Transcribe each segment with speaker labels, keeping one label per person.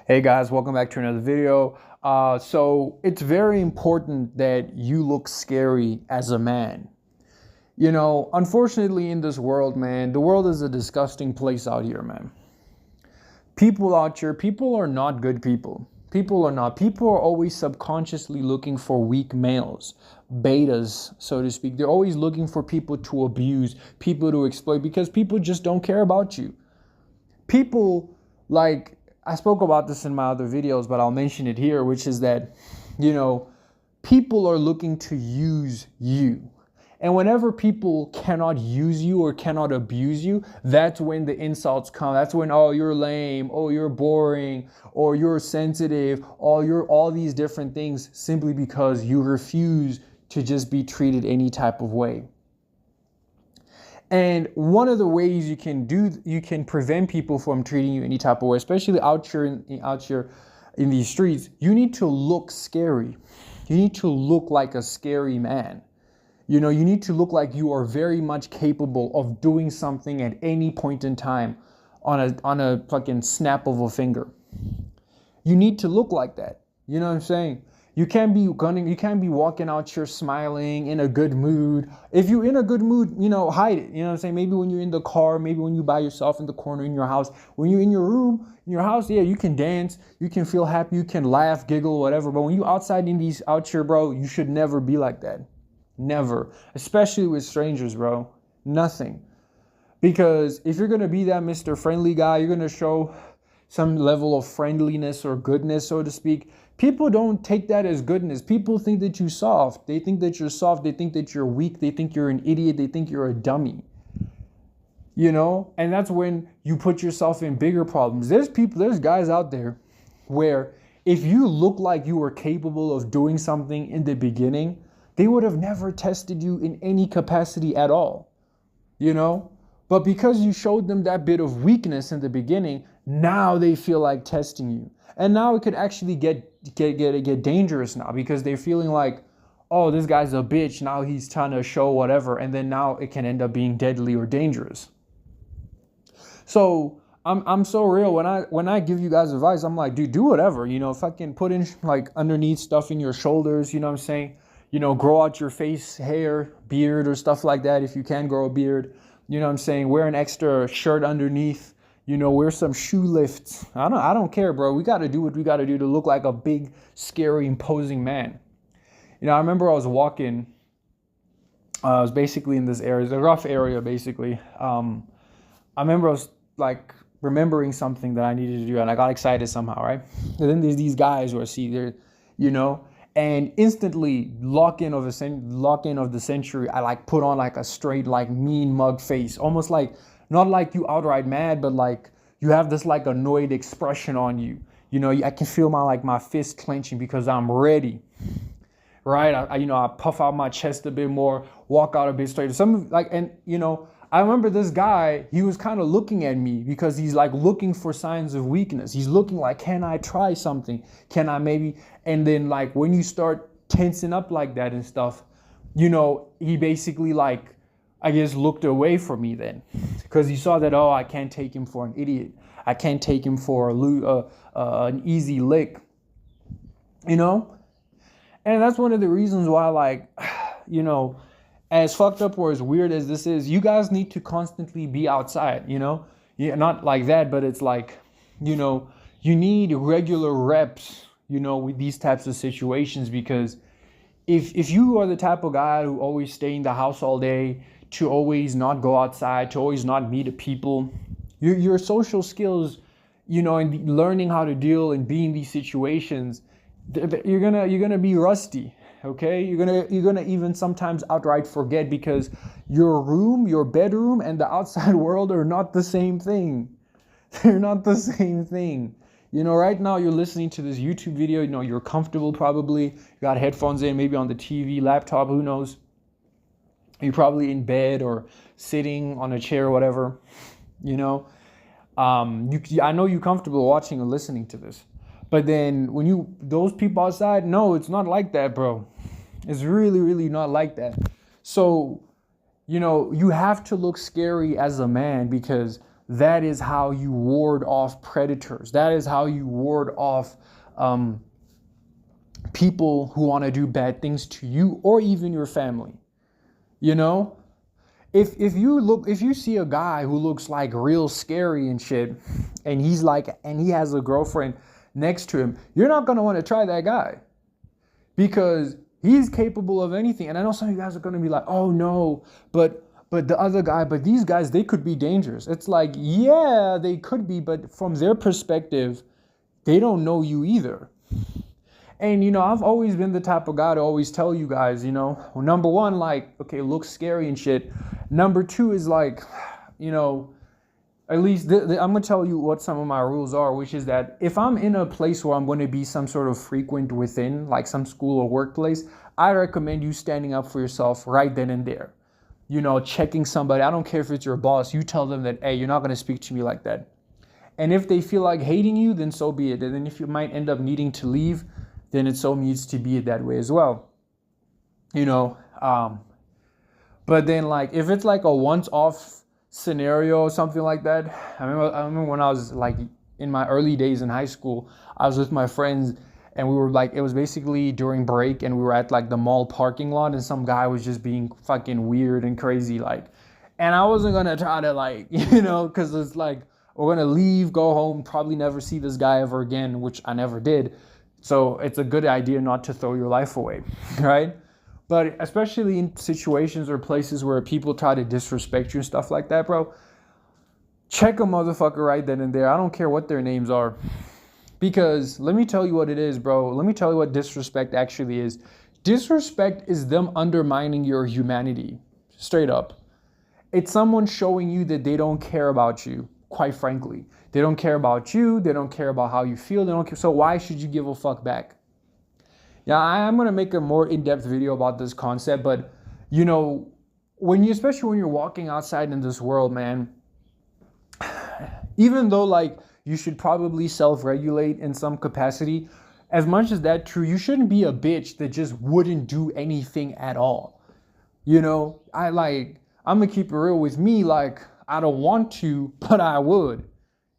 Speaker 1: Hey guys, welcome back to another video. So it's very important that you look scary as a man. Unfortunately in this world, man, the world is a disgusting place out here, man. People out here, people are not good people. People are not. People are always subconsciously looking for weak males, betas, so to speak. They're always looking for people to abuse, people to exploit, because people just don't care about you. People like I spoke about this in my other videos, but I'll mention it here, which is that, people are looking to use you. And whenever people cannot use you or cannot abuse you, that's when the insults come. That's when, oh, you're lame, oh, you're boring, or you're sensitive, or you're all these different things simply because you refuse to just be treated any type of way. And one of the ways you can prevent people from treating you any type of way, especially out here in these streets, you need to look scary. You need to look like a scary man. You need to look like you are very much capable of doing something at any point in time on a fucking snap of a finger. You need to look like that. You know what I'm saying? You can't be walking out here smiling, in a good mood. If you're in a good mood, hide it. You know what I'm saying? Maybe when you're in the car, maybe when you're by yourself in the corner in your house. When you're in your room, in your house, yeah, you can dance, you can feel happy, you can laugh, giggle, whatever. But when you outside out here, bro, you should never be like that. Never. Especially with strangers, bro. Nothing. Because if you're gonna be that Mr. Friendly guy, you're gonna show some level of friendliness or goodness, so to speak. People don't take that as goodness. People think that you're soft. They think that you're soft. They think that you're weak. They think you're an idiot. They think you're a dummy. And that's when you put yourself in bigger problems. There's guys out there where if you look like you were capable of doing something in the beginning, they would have never tested you in any capacity at all. But because you showed them that bit of weakness in the beginning, now they feel like testing you. And now it could actually get dangerous now, because they're feeling like, oh, this guy's a bitch. Now he's trying to show whatever. And then now it can end up being deadly or dangerous. So I'm so real. When I give you guys advice, I'm like, dude, do whatever. Fucking put in like underneath stuff in your shoulders. You know what I'm saying? Grow out your face hair, beard, or stuff like that if you can grow a beard. You know what I'm saying? Wear an extra shirt underneath. Wear some shoe lifts. I don't care, bro. We got to do what we got to do to look like a big, scary, imposing man. I remember I was walking. I was basically in this area, the rough area, basically. I remember I was like remembering something that I needed to do, and I got excited somehow, right? And then there's these guys who I see there, and instantly lock in of the century, I like put on like a straight, like mean mug face, almost like, not like you outright mad, but like you have this like annoyed expression on you. I can feel my fist clenching because I'm ready, right? I puff out my chest a bit more, walk out a bit straighter. I remember this guy, he was kind of looking at me because he's like looking for signs of weakness. He's looking like, can I try something? Can I maybe? And then like when you start tensing up like that and stuff, he basically like, I guess, looked away from me then, because he saw that, oh, I can't take him for an idiot. I can't take him for an easy lick, And that's one of the reasons why, like, as fucked up or as weird as this is, you guys need to constantly be outside, Yeah, not like that, but it's like, you need regular reps, with these types of situations, because if you are the type of guy who always stay in the house all day, to always not go outside, to always not meet people, your social skills, and learning how to deal and be in these situations, you're gonna be rusty. Okay, you're gonna even sometimes outright forget, because your bedroom, and the outside world are not the same thing. They're not the same thing. Right now you're listening to this YouTube video. You're comfortable probably. You got headphones in, maybe on the TV, laptop, who knows. You're probably in bed or sitting on a chair or whatever. I know you're comfortable watching or listening to this. But then those people outside, no, it's not like that, bro. It's really, really not like that. So, you have to look scary as a man, because That is how you ward off predators. That is how you ward off people who want to do bad things to you or even your family. You know, if you see a guy who looks like real scary and shit, and he has a girlfriend next to him, you're not gonna want to try that guy because he's capable of anything. And I know some of you guys are gonna be like, oh no, but the other guy, but these guys, they could be dangerous. It's like, yeah, they could be, but from their perspective, they don't know you either. And, you know, I've always been the type of guy to always tell you guys, you know, well, number one, like, okay, looks scary and shit. Number two is like, you know, at least I'm going to tell you what some of my rules are, which is that if I'm in a place where I'm going to be some sort of frequent within, like some school or workplace, I recommend you standing up for yourself right then and there. You know, checking somebody. I don't care if it's your boss. You tell them that, hey, you're not going to speak to me like that. And if they feel like hating you, then so be it. And then if you might end up needing to leave, then it so needs to be that way as well. You know, but then like if it's like a once-off scenario or something like that, I remember when I was like in my early days in high school, I was with my friends and we were like, it was basically during break and we were at like the mall parking lot and some guy was just being fucking weird and crazy like, and I wasn't gonna try to like, you know, because it's like we're gonna leave, go home, probably never see this guy ever again, which I never did. So it's a good idea not to throw your life away, right? But especially in situations or places where people try to disrespect you and stuff like that, bro, check a motherfucker right then and there. I don't care what their names are. Because let me tell you what it is, bro. Let me tell you what disrespect actually is. Disrespect is them undermining your humanity, straight up. It's someone showing you that they don't care about you, quite frankly. They don't care about you. They don't care about how you feel. They don't care. So why should you give a fuck back? Yeah, I'm going to make a more in-depth video about this concept. But, you know, especially when you're walking outside in this world, man, even though, like, you should probably self-regulate in some capacity, as much as that's true, you shouldn't be a bitch that just wouldn't do anything at all. You know, I'm going to keep it real with me. Like, I don't want to, but I would.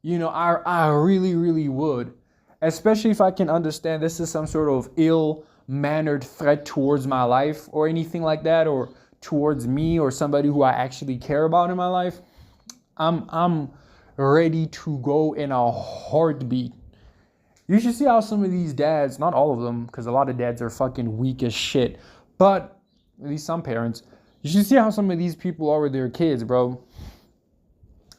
Speaker 1: You know, I really, really would. Especially if I can understand this is some sort of ill-mannered threat towards my life or anything like that, or towards me or somebody who I actually care about in my life. I'm ready to go in a heartbeat. You should see how some of these dads, not all of them, because a lot of dads are fucking weak as shit, but at least some parents, you should see how some of these people are with their kids, bro.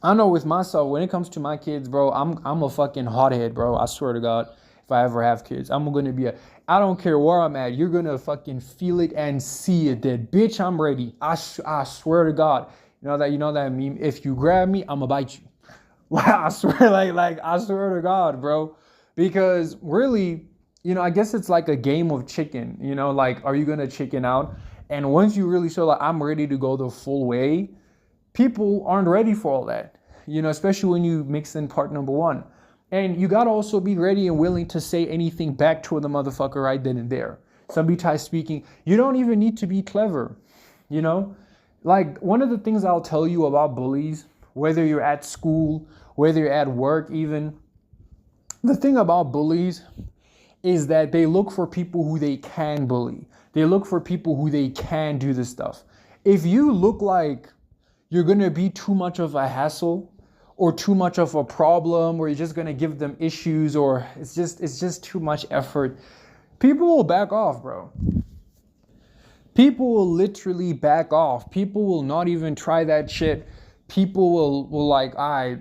Speaker 1: I know with myself, when it comes to my kids, bro, I'm a fucking hothead, bro. I swear to God, if I ever have kids, I'm going to be I don't care where I'm at. You're going to fucking feel it and see it that, bitch, I'm ready. I swear to God. You know that meme? If you grab me, I'm going to bite you. I swear, like, I swear to God, bro. Because really, you know, I guess it's like a game of chicken, you know, like, are you going to chicken out? And once you really show like, I'm ready to go the full way, people aren't ready for all that, you know, especially when you mix in part number one. And you got to also be ready and willing to say anything back to the motherfucker right then and there. Somebody tries speaking. You don't even need to be clever, you know. Like, one of the things I'll tell you about bullies, whether you're at school, whether you're at work even, the thing about bullies is that they look for people who they can bully. They look for people who they can do this stuff. If you look like you're going to be too much of a hassle or too much of a problem, or you're just going to give them issues, or it's just too much effort, people will back off, bro. People will literally back off. People will not even try that shit. People will like,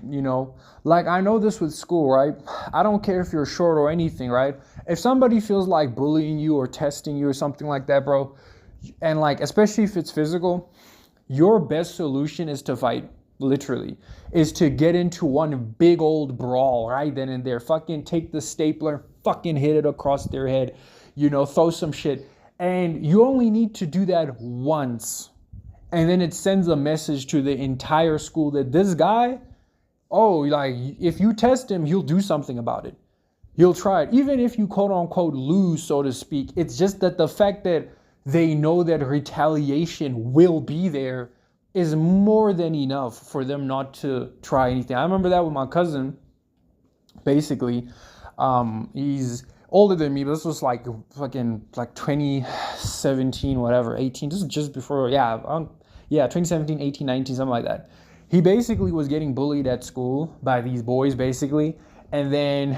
Speaker 1: you know, like, I know this with school, right? I don't care if you're short or anything, right? If somebody feels like bullying you or testing you or something like that, bro, and like, especially if it's physical, your best solution is to fight, literally, is to get into one big old brawl right then and there. Fucking take the stapler, fucking hit it across their head, you know, throw some shit. And you only need to do that once. And then it sends a message to the entire school that this guy, oh, like, if you test him, he'll do something about it. He'll try it. Even if you quote unquote lose, so to speak, it's just that the fact that they know that retaliation will be there is more than enough for them not to try anything. I remember that with my cousin. Basically, he's older than me, but this was like fucking like 2017, whatever, 18. This is just before, 2017, 18, 19, something like that. He basically was getting bullied at school by these boys, basically. And then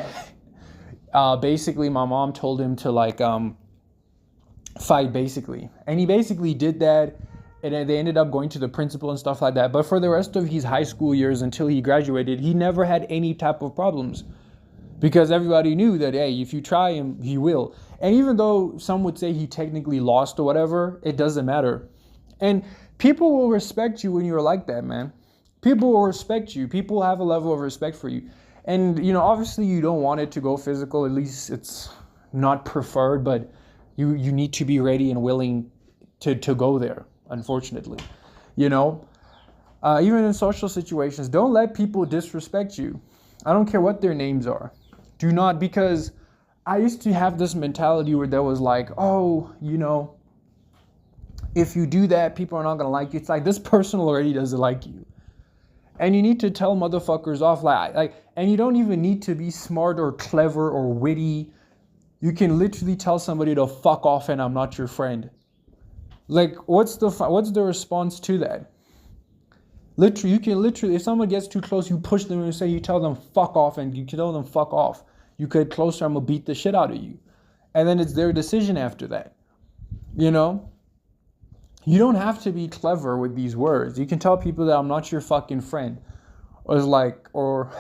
Speaker 1: basically my mom told him to like fight, basically. And he basically did that. And then they ended up going to the principal and stuff like that. But for the rest of his high school years until he graduated, he never had any type of problems. Because everybody knew that, hey, if you try him, he will. And even though some would say he technically lost or whatever, it doesn't matter. And people will respect you when you're like that, man. People will respect you. People have a level of respect for you. And, you know, obviously you don't want it to go physical. At least it's not preferred. But you need to be ready and willing to go there, unfortunately. You know, even in social situations, don't let people disrespect you. I don't care what their names are. Do not, because I used to have this mentality where there was like, oh, you know, if you do that, people are not going to like you. It's like, this person already doesn't like you. And you need to tell motherfuckers off, like, and you don't even need to be smart or clever or witty. You can literally tell somebody to fuck off and I'm not your friend. Like, what's the response to that? Literally, you can literally, if someone gets too close, you push them and you tell them fuck off, and you can tell them fuck off. You get closer, I'm gonna beat the shit out of you. And then it's their decision after that. You know? You don't have to be clever with these words. You can tell people that I'm not your fucking friend. Or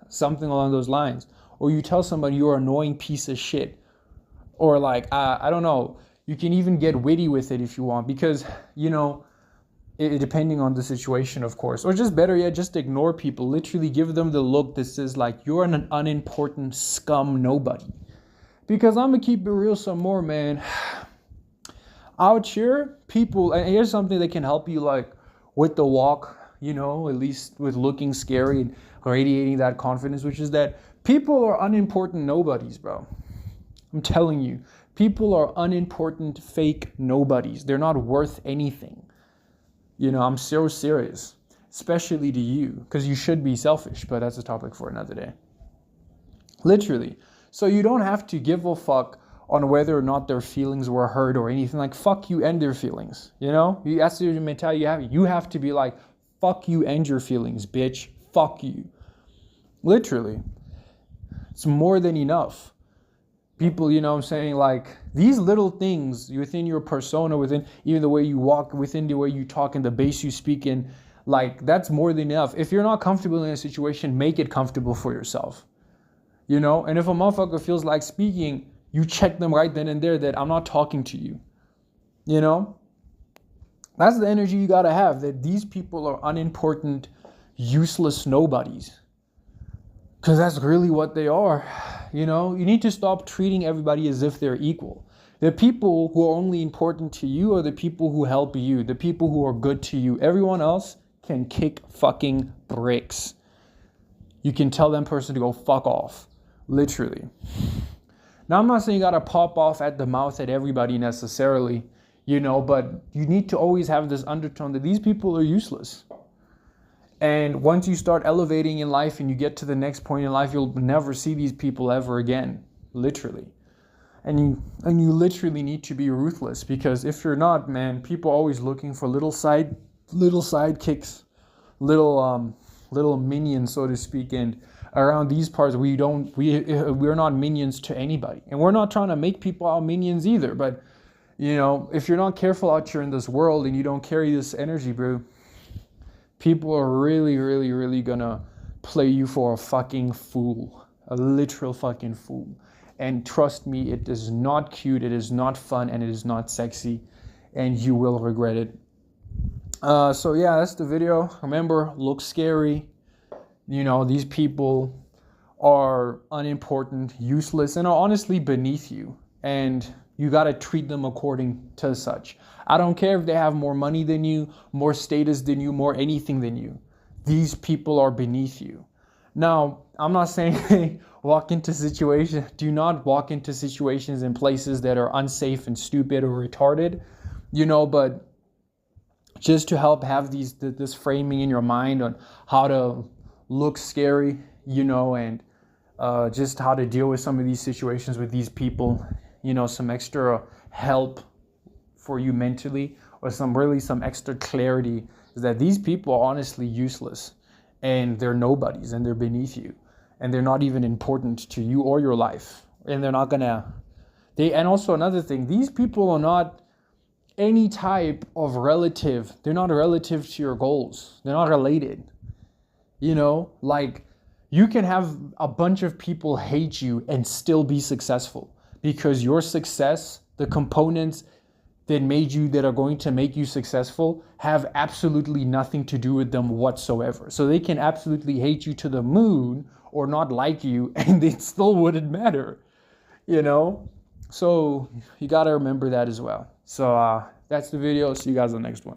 Speaker 1: something along those lines. Or you tell somebody you're an annoying piece of shit. Or like, I don't know. You can even get witty with it if you want. Because, you know, depending on the situation, of course. Or just better yet, just ignore people. Literally give them the look that says like, you're an unimportant scum nobody. Because I'm going to keep it real some more, man. Out here, people, and here's something that can help you like with the walk, you know, at least with looking scary and radiating that confidence, which is that people are unimportant nobodies, bro. I'm telling you, people are unimportant fake nobodies. They're not worth anything. You know, I'm so serious, especially to you, because you should be selfish, but that's a topic for another day. Literally. So you don't have to give a fuck on whether or not their feelings were hurt or anything. Like, fuck you and their feelings, you know? That's the mentality you have. You have to be like, fuck you and your feelings, bitch. Fuck you. Literally. It's more than enough. People, you know what I'm saying, like, these little things within your persona, within even the way you walk, within the way you talk and the base you speak in, like, that's more than enough. If you're not comfortable in a situation, make it comfortable for yourself. You know? And if a motherfucker feels like speaking, you check them right then and there that I'm not talking to you. You know? That's the energy you gotta have, that these people are unimportant, useless nobodies. Because that's really what they are. You know, you need to stop treating everybody as if they're equal. The people who are only important to you are the people who help you, the people who are good to you. Everyone else can kick fucking bricks. You can tell that person to go fuck off. Literally. Now, I'm not saying you gotta pop off at the mouth at everybody necessarily, you know, but you need to always have this undertone that these people are useless. And once you start elevating in life and you get to the next point in life, you'll never see these people ever again, literally. And you literally need to be ruthless, because if you're not, man, people are always looking for little sidekicks, little minions, so to speak. And around these parts, we're not minions to anybody, and we're not trying to make people our minions either. But you know, if you're not careful out here in this world and you don't carry this energy, bro, people are really, really, really gonna play you for a fucking fool. A literal fucking fool. And trust me, it is not cute, it is not fun, and it is not sexy. And you will regret it. So yeah, that's the video. Remember, look scary. You know, these people are unimportant, useless, and are honestly beneath you. And you gotta treat them according to such. I don't care if they have more money than you, more status than you, more anything than you. These people are beneath you. Now, I'm not saying do not walk into situations in places that are unsafe and stupid or retarded, you know, but just to help have this framing in your mind on how to look scary, you know, and just how to deal with some of these situations with these people, you know, some extra help for you mentally, or some extra clarity is that these people are honestly useless, and they're nobodies, and they're beneath you, and they're not even important to you or your life, and they're not gonna and also another thing, these people are not any type of relative. They're not a relative to your goals. They're not related. You know, like, you can have a bunch of people hate you and still be successful, because your success, the components that are going to make you successful, have absolutely nothing to do with them whatsoever. So they can absolutely hate you to the moon or not like you, and it still wouldn't matter, you know? So you got to remember that as well. So that's the video. See you guys on the next one.